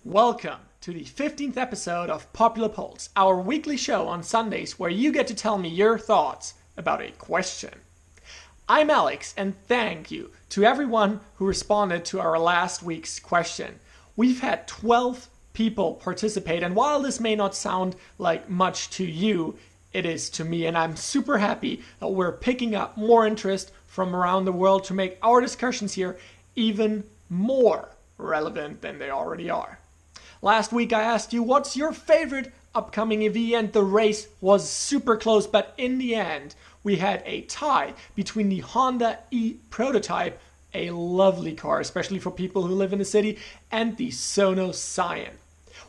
Welcome to the 15th episode of Popular Polls, our weekly show on Sundays where you get to tell me your thoughts about a question. I'm Alex, and thank you to everyone who responded to our last week's question. We've had 12 people participate, and while this may not sound like much to you, it is to me, and I'm super happy that we're picking up more interest from around the world to make our discussions here even more relevant than they already are. Last week I asked you what's your favorite upcoming EV, and the race was super close, but in the end we had a tie between the Honda e-Prototype, a lovely car especially for people who live in the city, and the Sono Scion.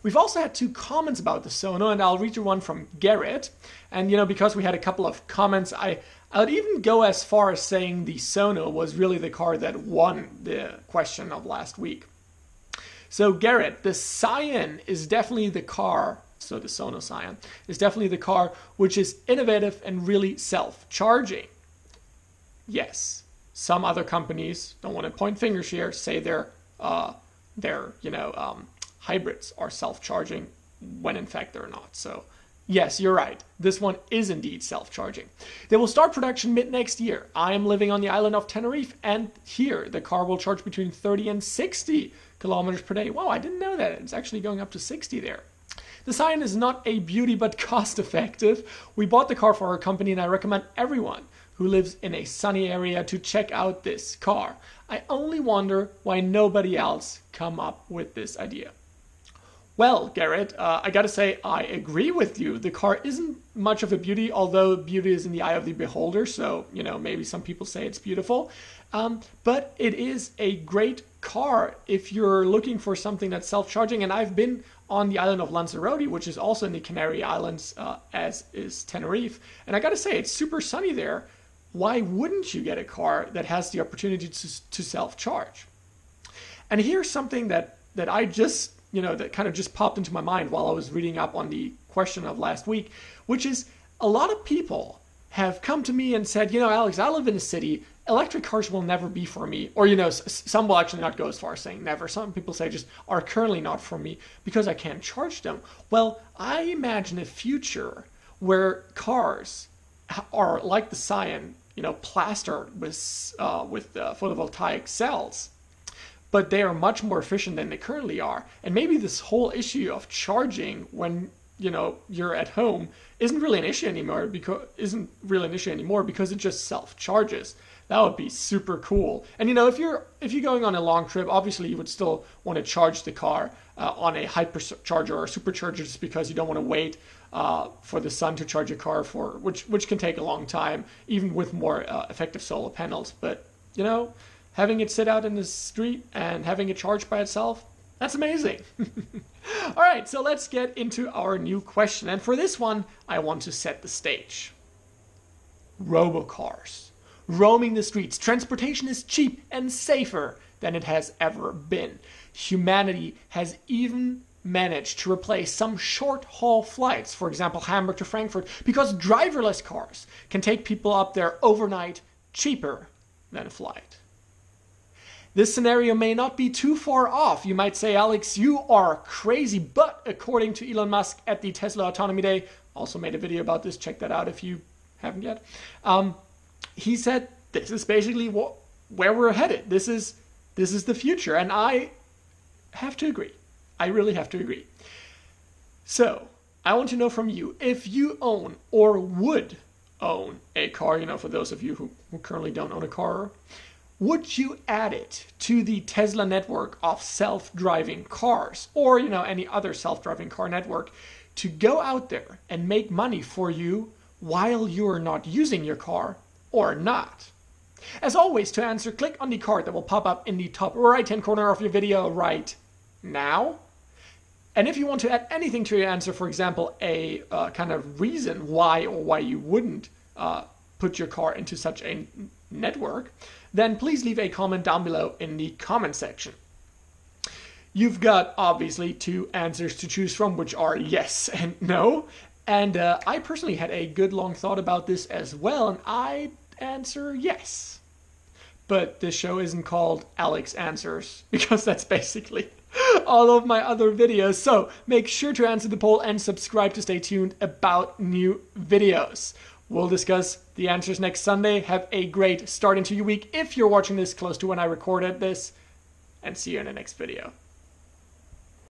We've also had two comments about the Sono, and I'll read you one from Garrett. And because we had a couple of comments, I would even go as far as saying the Sono was really the car that won the question of last week. So Garrett, the Scion is definitely the car, so the Sono Scion is definitely the car which is innovative and really self-charging. Yes, some other companies, don't want to point fingers here, say their hybrids are self-charging when in fact they're not. So yes, you're right. This one is indeed self-charging. They will start production mid-next year. I am living on the island of Tenerife, and here the car will charge between 30 and 60 kilometers per day. Wow, I didn't know that. It's actually going up to 60 there. The Scion is not a beauty, but cost-effective. We bought the car for our company, and I recommend everyone who lives in a sunny area to check out this car. I only wonder why nobody else come up with this idea. Well, Garrett, I gotta say, I agree with you. The car isn't much of a beauty, although beauty is in the eye of the beholder. So, maybe some people say it's beautiful. But it is a great car if you're looking for something that's self-charging. And I've been on the island of Lanzarote, which is also in the Canary Islands, as is Tenerife. And I gotta say, it's super sunny there. Why wouldn't you get a car that has the opportunity to self-charge? And here's something that I just that kind of just popped into my mind while I was reading up on the question of last week, which is a lot of people have come to me and said, Alex, I live in a city. Electric cars will never be for me. Or, some will actually not go as far as saying never. Some people say just are currently not for me because I can't charge them. Well, I imagine a future where cars are like the Scion, plastered with photovoltaic cells. But they are much more efficient than they currently are. And maybe this whole issue of charging when you're at home isn't really an issue anymore because it just self-charges. That would be super cool. And if you're going on a long trip, obviously you would still want to charge the car on a hypercharger or a supercharger, just because you don't want to wait for the sun to charge your car which can take a long time, even with more effective solar panels. But having it sit out in the street and having it charge by itself, that's amazing. All right, so let's get into our new question. And for this one, I want to set the stage. Robocars. Roaming the streets. Transportation is cheap and safer than it has ever been. Humanity has even managed to replace some short-haul flights, for example, Hamburg to Frankfurt, because driverless cars can take people up there overnight cheaper than a flight. This scenario may not be too far off. You might say, Alex, you are crazy. But according to Elon Musk at the Tesla Autonomy Day, also made a video about this, check that out if you haven't yet. He said this is basically where we're headed. This is the future. And I have to agree. I really have to agree. So I want to know from you, if you own or would own a car, for those of you who currently don't own a car, would you add it to the Tesla network of self-driving cars, or any other self-driving car network, to go out there and make money for you while you're not using your car or not? As always, to answer, click on the card that will pop up in the top right-hand corner of your video right now. And if you want to add anything to your answer, for example, a kind of reason why you wouldn't put your car into such a network, then please leave a comment down below in the comment section. You've got obviously two answers to choose from, which are yes and no. And I personally had a good long thought about this as well, and I answer yes. But this show isn't called Alex Answers, because that's basically all of my other videos. So make sure to answer the poll and subscribe to stay tuned about new videos. We'll discuss the answers next Sunday. Have a great start into your week if you're watching this close to when I recorded this, and see you in the next video.